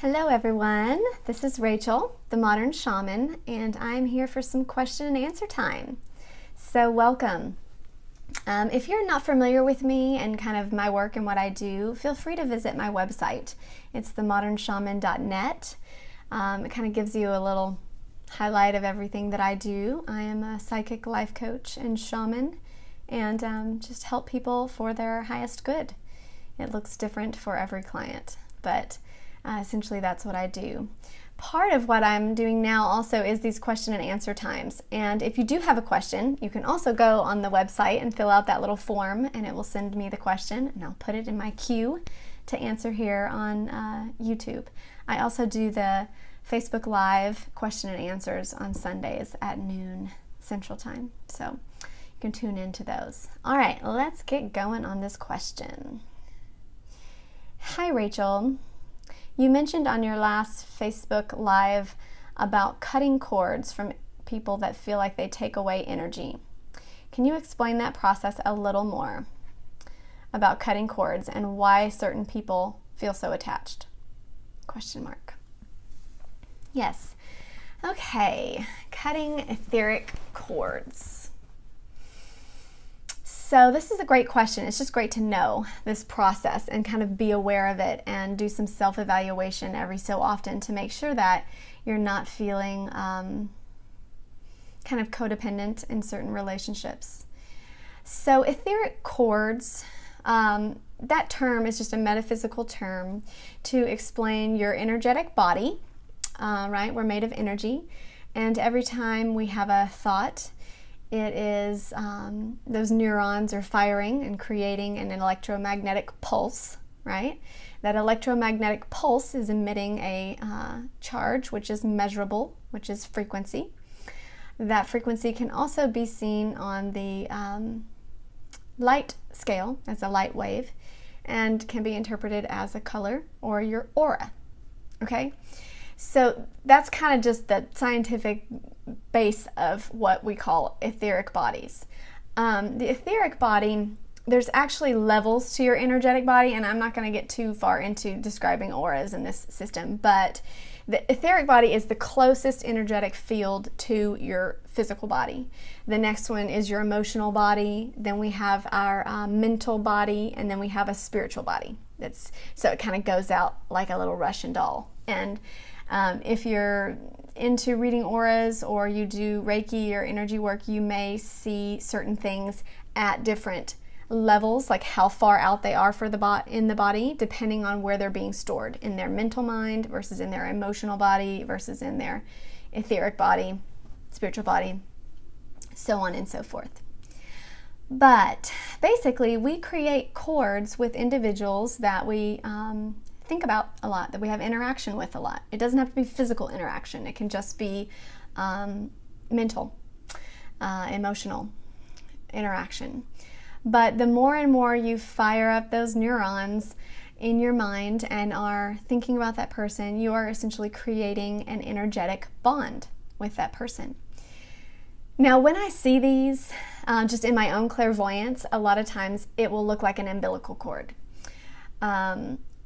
Hello everyone, this is Rachel, the Modern Shaman, and I'm here for some question and answer time. So welcome. If you're not familiar with me and kind of my work and what I do, feel free to visit my website. It's themodernshaman.net. It kind of gives you a little highlight of everything that I do. I am a psychic life coach and shaman, and just help people for their highest good. It looks different for every client, but essentially that's what I do. Part of what I'm doing now also is these question and answer times. And if you do have a question, you can also go on the website and fill out that little form, and it will send me the question, and I'll put it in my queue to answer here on YouTube. I also do the Facebook Live question and answers on Sundays at noon Central Time. So you can tune into those. All right, let's get going on this question. Hi, Rachel. You mentioned on your last Facebook Live about cutting cords from people that feel like they take away energy. Can you explain that process a little more about cutting cords and why certain people feel so attached? Question mark. Yes. Okay. Cutting etheric cords. So this is a great question. It's just great to know this process and kind of be aware of it and do some self-evaluation every so often to make sure that you're not feeling kind of codependent in certain relationships. So etheric cords, that term is just a metaphysical term to explain your energetic body, right? We're made of energy, and every time we have a thought, it is those neurons are firing and creating an electromagnetic pulse, right? That electromagnetic pulse is emitting a charge, which is measurable, which is frequency. That frequency can also be seen on the light scale as a light wave and can be interpreted as a color or your aura, okay? So that's kind of just the scientific base of what we call etheric bodies. The etheric body, there's actually levels to your energetic body, and I'm not going to get too far into describing auras in this system, but the etheric body is the closest energetic field to your physical body. The next one is your emotional body, then we have our mental body, and then we have a spiritual body. So it kind of goes out like a little Russian doll. And if you're into reading auras or you do Reiki or energy work, you may see certain things at different levels, like how far out they are for in the body, depending on where they're being stored, in their mental mind versus in their emotional body versus in their etheric body, spiritual body, so on and so forth. But basically, we create cords with individuals that we think about a lot, that we have interaction with a lot. It doesn't have to be physical interaction. It can just be mental, emotional interaction. But the more and more you fire up those neurons in your mind and are thinking about that person, you are essentially creating an energetic bond with that person. Now, when I see these, just in my own clairvoyance, a lot of times it will look like an umbilical cord.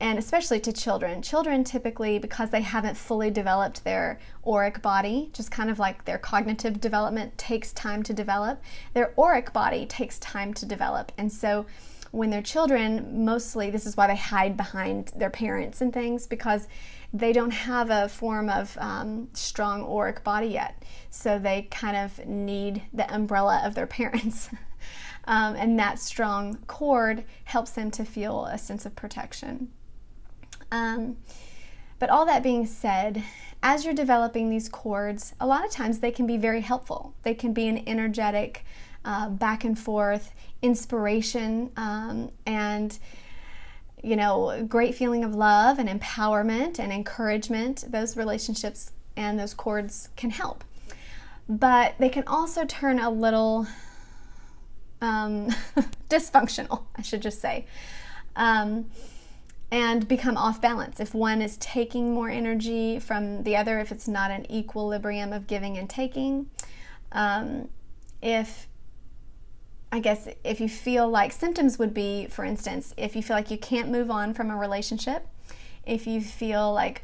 And especially to children. Children typically, because they haven't fully developed their auric body, just kind of like their cognitive development takes time to develop, their auric body takes time to develop. And so when they're children, mostly this is why they hide behind their parents and things, because they don't have a form of strong auric body yet. So they kind of need the umbrella of their parents. And that strong cord helps them to feel a sense of protection. But all that being said, as you're developing these cords, a lot of times they can be very helpful. They can be an energetic back and forth inspiration and, you know, great feeling of love and empowerment and encouragement. Those relationships and those cords can help. But they can also turn a little dysfunctional, I should just say. And become off balance. If one is taking more energy from the other, if it's not an equilibrium of giving and taking, if you feel like symptoms would be, for instance, if you feel like you can't move on from a relationship, if you feel like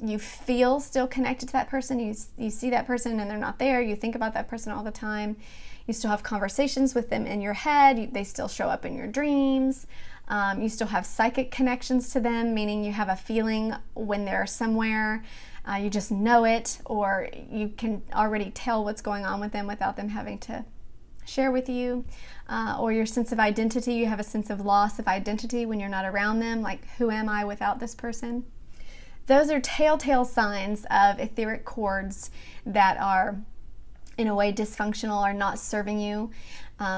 you feel still connected to that person, you see that person and they're not there, you think about that person all the time, you still have conversations with them in your head, they still show up in your dreams, you still have psychic connections to them, meaning you have a feeling when they're somewhere, you just know it, or you can already tell what's going on with them without them having to share with you, or your sense of identity, you have a sense of loss of identity when you're not around them, like who am I without this person? Those are telltale signs of etheric cords that are in a way dysfunctional or not serving you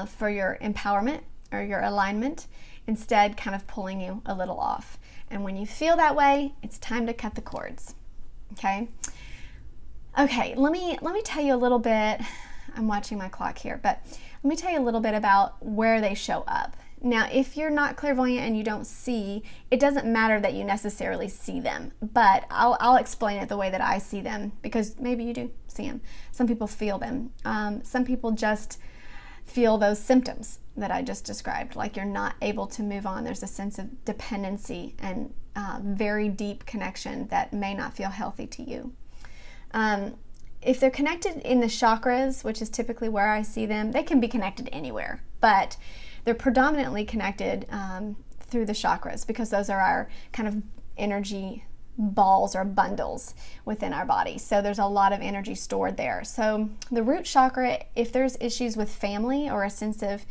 for your empowerment or your alignment, instead kind of pulling you a little off. And when you feel that way, it's time to cut the cords. Okay, let me tell you a little bit. I'm watching my clock here, but let me tell you a little bit about where they show up. Now, if you're not clairvoyant and you don't see, it doesn't matter that you necessarily see them, but I'll explain it the way that I see them, because maybe you do see them. Some people feel them. Some people just feel those symptoms that I just described, like you're not able to move on. There's a sense of dependency and very deep connection that may not feel healthy to you. If they're connected in the chakras, which is typically where I see them, they can be connected anywhere, but they're predominantly connected through the chakras, because those are our kind of energy balls or bundles within our body. So there's a lot of energy stored there. So the root chakra, if there's issues with family or a sense of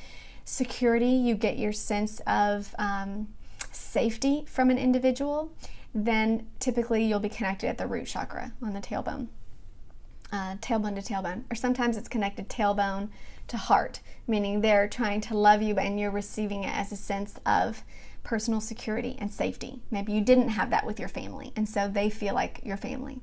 security, you get your sense of safety from an individual, then typically you'll be connected at the root chakra on the tailbone. Tailbone to tailbone, or sometimes it's connected tailbone to heart, meaning they're trying to love you and you're receiving it as a sense of personal security and safety. Maybe you didn't have that with your family, and so they feel like your family.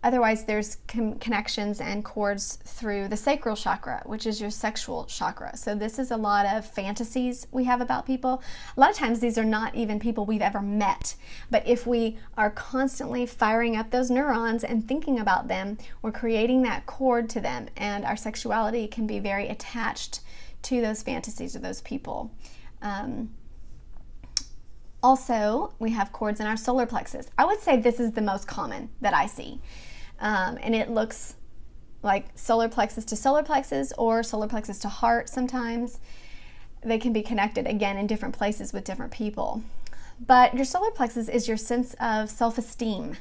Otherwise, there's connections and cords through the sacral chakra, which is your sexual chakra. So this is a lot of fantasies we have about people. A lot of times these are not even people we've ever met, but if we are constantly firing up those neurons and thinking about them, we're creating that cord to them, and our sexuality can be very attached to those fantasies or those people. Also, we have cords in our solar plexus. I would say this is the most common that I see. And it looks like solar plexus to solar plexus or solar plexus to heart sometimes. They can be connected, again, in different places with different people. But your solar plexus is your sense of self-esteem,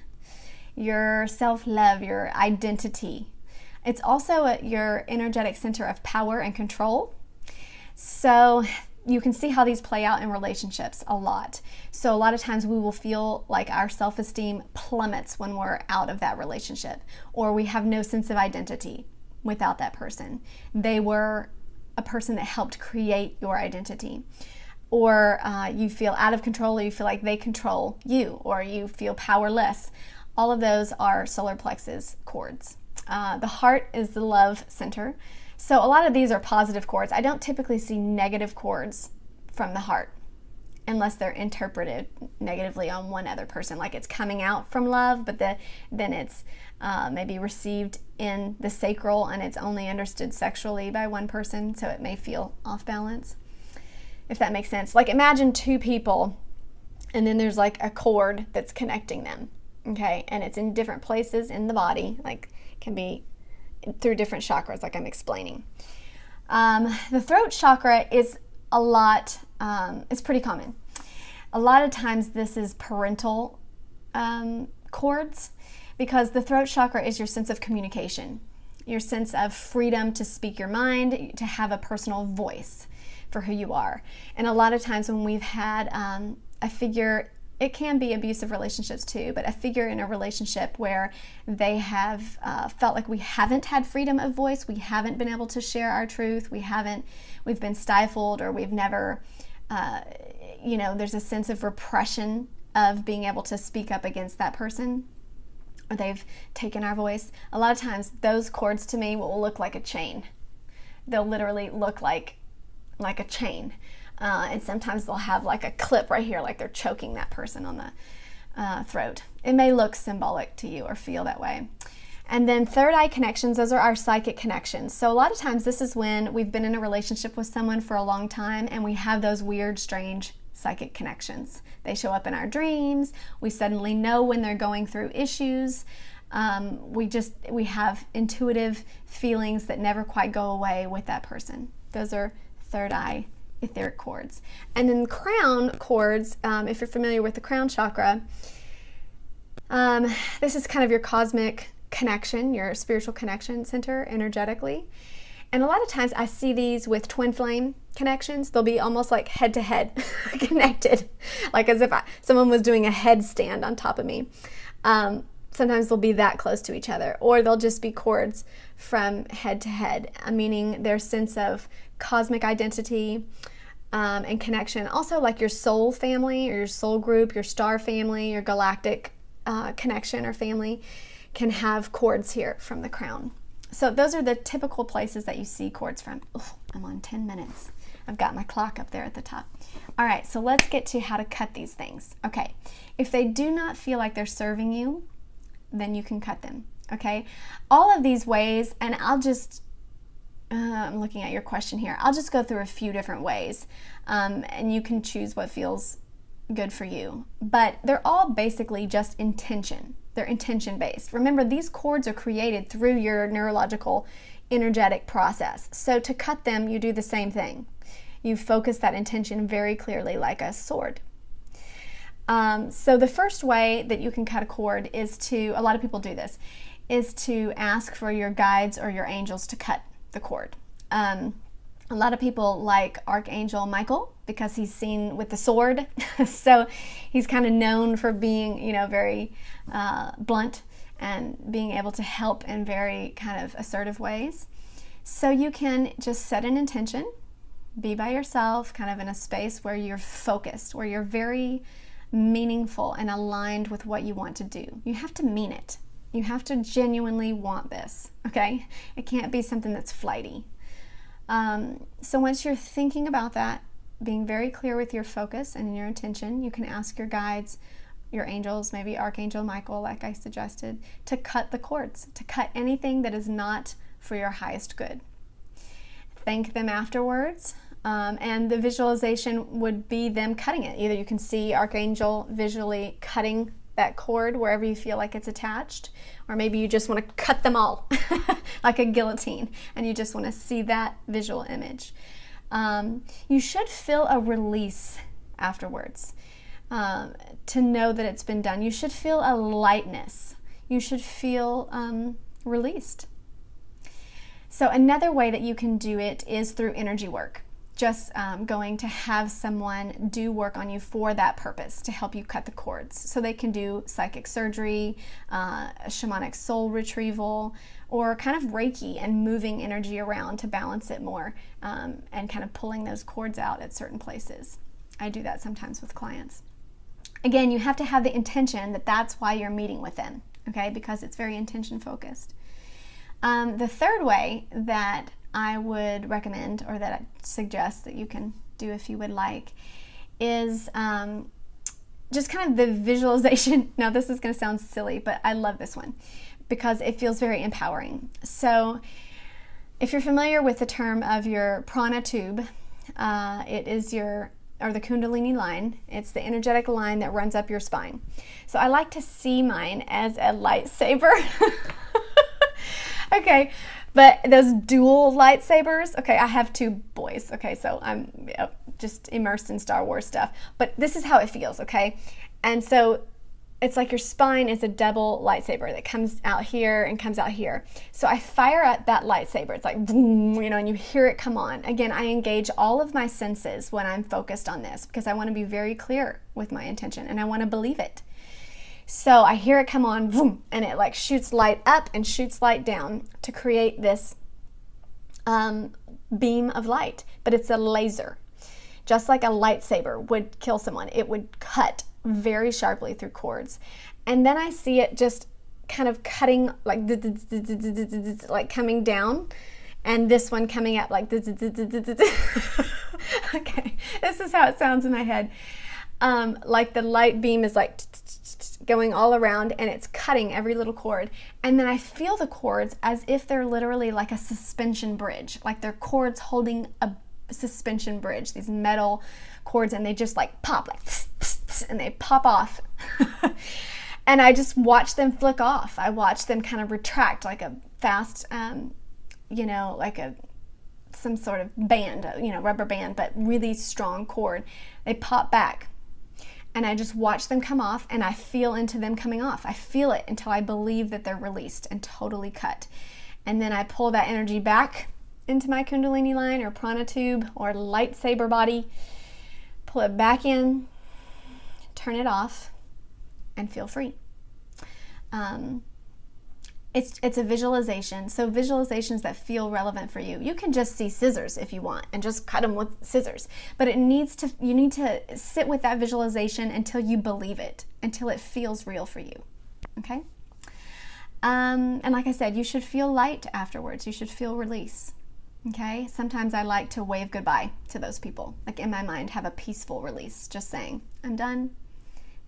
your self-love, your identity. It's also your energetic center of power and control. So you can see how these play out in relationships a lot. So a lot of times we will feel like our self-esteem plummets when we're out of that relationship, or we have no sense of identity without that person. They were a person that helped create your identity. Or you feel out of control, or you feel like they control you, or you feel powerless. All of those are solar plexus cords. The heart is the love center. So a lot of these are positive cords. I don't typically see negative cords from the heart unless they're interpreted negatively on one other person, like it's coming out from love, but then it's maybe received in the sacral and it's only understood sexually by one person, so it may feel off balance, if that makes sense. Like imagine two people and then there's like a cord that's connecting them, okay? And it's in different places in the body, like it can be through different chakras, like I'm explaining. The throat chakra is a lot, it's pretty common. A lot of times this is parental cords, because the throat chakra is your sense of communication, your sense of freedom to speak your mind, to have a personal voice for who you are. And a lot of times when we've had a figure, it can be abusive relationships too, but a figure in a relationship where they have felt like we haven't had freedom of voice, we haven't been able to share our truth, we've been stifled, or we've never, there's a sense of repression of being able to speak up against that person, or they've taken our voice. A lot of times those cords to me will look like a chain. They'll literally look like a chain. And sometimes they'll have like a clip right here, like they're choking that person on the throat. It may look symbolic to you or feel that way. And then third eye connections, those are our psychic connections. So a lot of times this is when we've been in a relationship with someone for a long time and we have those weird, strange psychic connections. They show up in our dreams. We suddenly know when they're going through issues. We have intuitive feelings that never quite go away with that person. Those are third eye etheric chords. And then crown chords, if you're familiar with the crown chakra, this is kind of your cosmic connection, your spiritual connection center energetically. And a lot of times I see these with twin flame connections. They'll be almost like head to head connected, like as if someone was doing a headstand on top of me. Sometimes they'll be that close to each other, or they'll just be chords from head to head, meaning their sense of cosmic identity and connection. Also like your soul family or your soul group, your star family, your galactic connection or family can have chords here from the crown. So those are the typical places that you see chords from. Oh, I'm on 10 minutes. I've got my clock up there at the top. All right, so let's get to how to cut these things. Okay, if they do not feel like they're serving you, then you can cut them, okay? All of these ways, and I'll just, I'm looking at your question here. I'll just go through a few different ways, and you can choose what feels good for you. But they're all basically just intention. They're intention based. Remember, these chords are created through your neurological energetic process. So to cut them, you do the same thing. You focus that intention very clearly like a sword. So the first way that you can cut a cord is to, a lot of people do this, is to ask for your guides or your angels to cut the cord. A lot of people like Archangel Michael because he's seen with the sword. So he's kind of known for being, you know, very blunt and being able to help in very kind of assertive ways. So you can just set an intention, be by yourself, kind of in a space where you're focused, where you're very meaningful and aligned with what you want to do. You have to mean it. You have to genuinely want this, okay? It can't be something that's flighty. So once you're thinking about that, being very clear with your focus and your intention, you can ask your guides, your angels, maybe Archangel Michael, like I suggested, to cut the cords, to cut anything that is not for your highest good. Thank them afterwards, and the visualization would be them cutting it. Either you can see Archangel visually cutting that cord wherever you feel like it's attached, or maybe you just want to cut them all like a guillotine and you just want to see that visual image. You should feel a release afterwards to know that it's been done. You should feel a lightness. You should feel released. So another way that you can do it is through energy work. Just going to have someone do work on you for that purpose, to help you cut the cords. So they can do psychic surgery, shamanic soul retrieval, or kind of Reiki and moving energy around to balance it more, and kind of pulling those cords out at certain places. I do that sometimes with clients. Again, you have to have the intention that that's why you're meeting with them, okay? Because it's very intention focused. The third way that I would recommend, or that I suggest that you can do if you would like, is just kind of the visualization. Now this is going to sound silly, but I love this one because it feels very empowering. So if you're familiar with the term of your prana tube, it is the Kundalini line. It's the energetic line that runs up your spine. So I like to see mine as a lightsaber. Okay, but those dual lightsabers, okay, I have two boys, okay, so I'm just immersed in Star Wars stuff, but this is how it feels, okay? And so it's like your spine is a double lightsaber that comes out here and comes out here. So I fire at that lightsaber. It's like, boom, you know, and you hear it come on. Again, I engage all of my senses when I'm focused on this because I want to be very clear with my intention and I want to believe it. So I hear it come on, boom, and it like shoots light up and shoots light down to create this beam of light, but it's a laser. Just like a lightsaber would kill someone, it would cut very sharply through cords. And then I see it just kind of cutting like coming down, and this one coming up like okay, this is how it sounds in my head. Like the light beam is like going all around and it's cutting every little cord, and then I feel the cords as if they're literally like a suspension bridge, like they're cords holding a suspension bridge, these metal cords, and they just like pop, like tss, tss, tss, and they pop off. And I just watch them flick off. I watch them kind of retract like a fast, you know, like some sort of band, you know, rubber band, but really strong cord. They pop back. And I just watch them come off, and I feel into them coming off. I feel it until I believe that they're released and totally cut. And then I pull that energy back into my Kundalini line or prana tube or lightsaber body, pull it back in, turn it off, and feel free. It's a visualization. So visualizations that feel relevant for you. You can just see scissors if you want and just cut them with scissors. But you need to sit with that visualization until you believe it, until it feels real for you. Okay? And like I said, you should feel light afterwards. You should feel release. Okay? Sometimes I like to wave goodbye to those people. Like in my mind, have a peaceful release. Just saying, I'm done.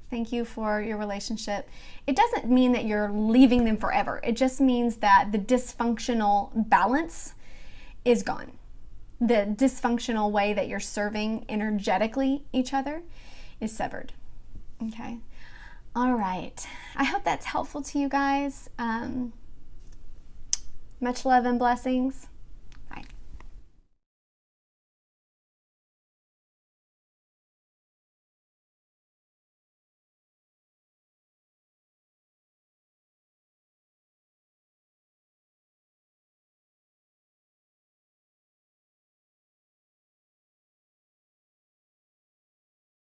Thank you for your relationship. It doesn't mean that you're leaving them forever. It just means that the dysfunctional balance is gone. The dysfunctional way that you're serving energetically each other is severed. Okay. All right. I hope that's helpful to you guys. Much love and blessings.